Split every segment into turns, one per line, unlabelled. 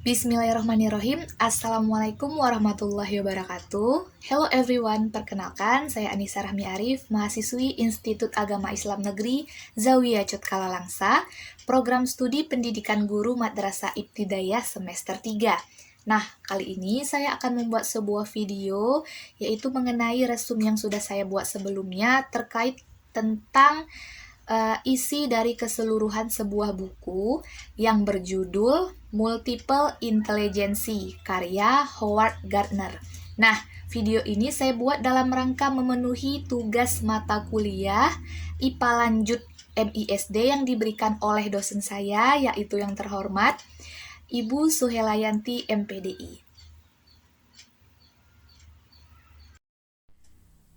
Bismillahirrahmanirrahim. Assalamualaikum warahmatullahi wabarakatuh. Hello everyone, perkenalkan saya Anissa Rahmi Arif, mahasiswi Institut Agama Islam Negeri Zawiyah Cutkala Langsa, program studi pendidikan guru Madrasah Ibtidaiyah semester 3. Nah, kali ini saya akan membuat sebuah video yaitu mengenai resume yang sudah saya buat sebelumnya terkait tentang isi dari keseluruhan sebuah buku yang berjudul Multiple Intelligence karya Howard Gardner. Nah, video ini saya buat dalam rangka memenuhi tugas mata kuliah IPA lanjut MISD yang diberikan oleh dosen saya, yaitu yang terhormat Ibu Suhelayanti MPDI.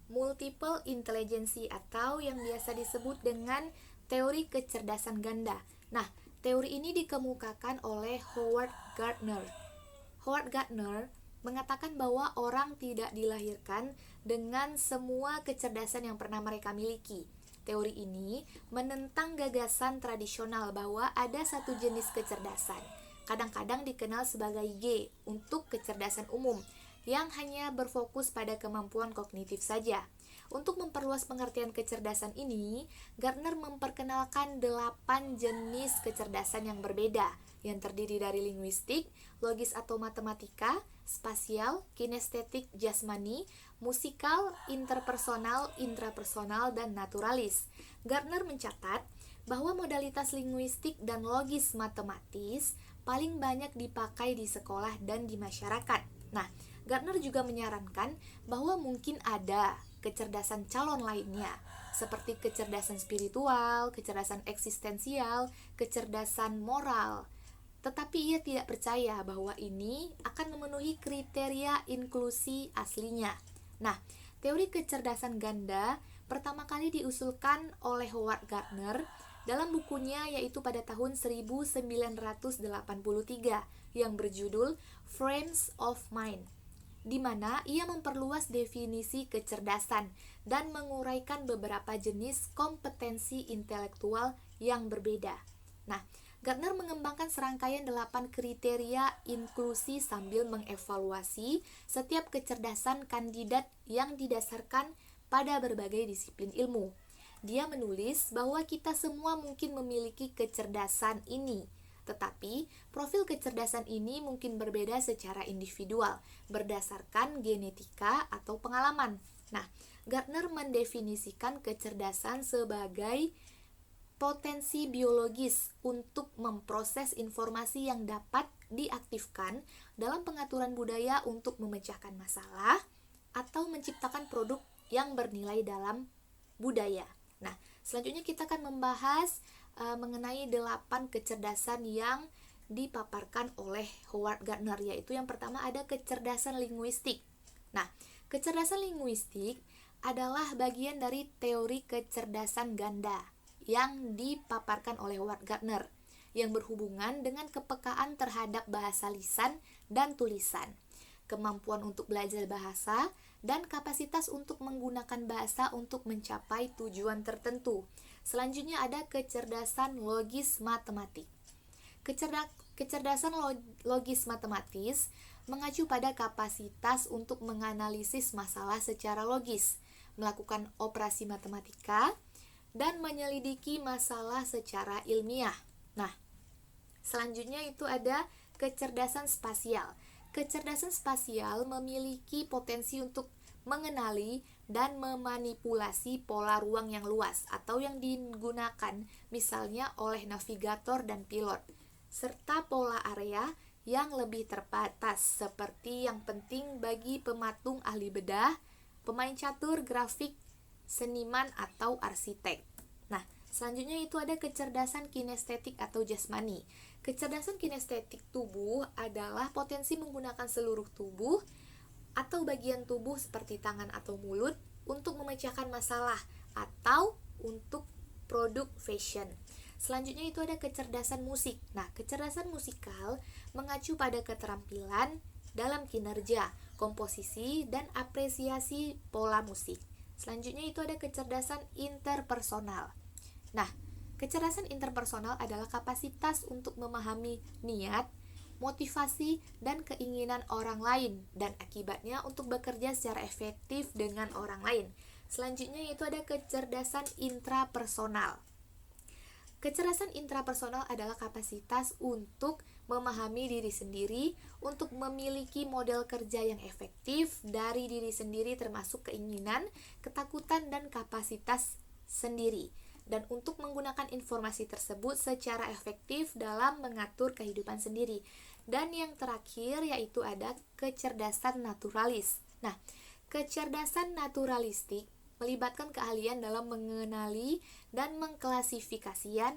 Multiple intelligence atau yang biasa disebut dengan teori kecerdasan ganda. Nah, teori ini dikemukakan oleh Howard Gardner. Howard Gardner mengatakan bahwa orang tidak dilahirkan dengan semua kecerdasan yang pernah mereka miliki. Teori ini menentang gagasan tradisional bahwa ada satu jenis kecerdasan, kadang-kadang dikenal sebagai G untuk kecerdasan umum, yang hanya berfokus pada kemampuan kognitif saja. Untuk memperluas pengertian kecerdasan ini, Gardner memperkenalkan 8 jenis kecerdasan yang berbeda, yang terdiri dari linguistik, logis atau matematika, spasial, kinestetik jasmani, musikal, interpersonal, intrapersonal, dan naturalis. Gardner mencatat bahwa modalitas linguistik dan logis matematis paling banyak dipakai di sekolah dan di masyarakat. Nah, Gardner juga menyarankan bahwa mungkin ada kecerdasan calon lainnya, seperti kecerdasan spiritual, kecerdasan eksistensial, kecerdasan moral. Tetapi ia tidak percaya bahwa ini akan memenuhi kriteria inklusi aslinya. Nah, teori kecerdasan ganda pertama kali diusulkan oleh Howard Gardner dalam bukunya, yaitu pada tahun 1983 yang berjudul Frames of Mind, di mana ia memperluas definisi kecerdasan dan menguraikan beberapa jenis kompetensi intelektual yang berbeda. Nah, Gardner mengembangkan serangkaian 8 kriteria inklusi sambil mengevaluasi setiap kecerdasan kandidat yang didasarkan pada berbagai disiplin ilmu. Dia menulis bahwa kita semua mungkin memiliki kecerdasan ini, tetapi profil kecerdasan ini mungkin berbeda secara individual berdasarkan genetika atau pengalaman. Nah, Gardner mendefinisikan kecerdasan sebagai potensi biologis untuk memproses informasi yang dapat diaktifkan dalam pengaturan budaya untuk memecahkan masalah atau menciptakan produk yang bernilai dalam budaya. Nah, selanjutnya kita akan membahas mengenai 8 kecerdasan yang dipaparkan oleh Howard Gardner, yaitu yang pertama ada kecerdasan linguistik. Nah, kecerdasan linguistik adalah bagian dari teori kecerdasan ganda yang dipaparkan oleh Howard Gardner, yang berhubungan dengan kepekaan terhadap bahasa lisan dan tulisan, kemampuan untuk belajar bahasa, dan kapasitas untuk menggunakan bahasa untuk mencapai tujuan tertentu. Selanjutnya ada kecerdasan logis matematik. Kecerdasan logis matematis mengacu pada kapasitas untuk menganalisis masalah secara logis, melakukan operasi matematika, dan menyelidiki masalah secara ilmiah. Nah, selanjutnya itu ada kecerdasan spasial. Kecerdasan spasial memiliki potensi untuk mengenali dan memanipulasi pola ruang yang luas atau yang digunakan misalnya oleh navigator dan pilot, serta pola area yang lebih terbatas seperti yang penting bagi pematung ahli bedah, pemain catur, grafik, seniman, atau arsitek. Nah, selanjutnya itu ada kecerdasan kinestetik atau jasmani. Kecerdasan kinestetik tubuh adalah potensi menggunakan seluruh tubuh atau bagian tubuh seperti tangan atau mulut untuk memecahkan masalah atau untuk produk fashion. Selanjutnya itu ada kecerdasan musik. Nah, kecerdasan musikal mengacu pada keterampilan dalam kinerja, komposisi, dan apresiasi pola musik. Selanjutnya itu ada kecerdasan interpersonal. Nah, kecerdasan interpersonal adalah kapasitas untuk memahami niat, motivasi, dan keinginan orang lain, dan akibatnya untuk bekerja secara efektif dengan orang lain. Selanjutnya yaitu ada kecerdasan intrapersonal. Kecerdasan intrapersonal adalah kapasitas untuk memahami diri sendiri, untuk memiliki model kerja yang efektif dari diri sendiri termasuk keinginan, ketakutan, dan kapasitas sendiri, dan untuk menggunakan informasi tersebut secara efektif dalam mengatur kehidupan sendiri. Dan yang terakhir yaitu ada kecerdasan naturalis. Nah, kecerdasan naturalistik melibatkan keahlian dalam mengenali dan mengklasifikasikan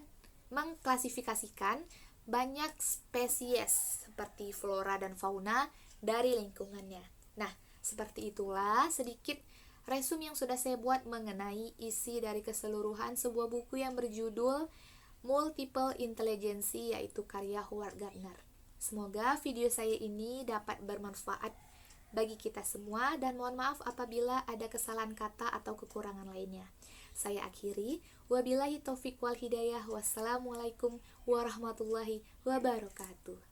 banyak spesies seperti flora dan fauna dari lingkungannya. Nah, seperti itulah sedikit resume yang sudah saya buat mengenai isi dari keseluruhan sebuah buku yang berjudul Multiple Intelligence, yaitu karya Howard Gardner. Semoga video saya ini dapat bermanfaat bagi kita semua, dan mohon maaf apabila ada kesalahan kata atau kekurangan lainnya. Saya akhiri, wabillahi taufiq wal hidayah, wassalamualaikum warahmatullahi wabarakatuh.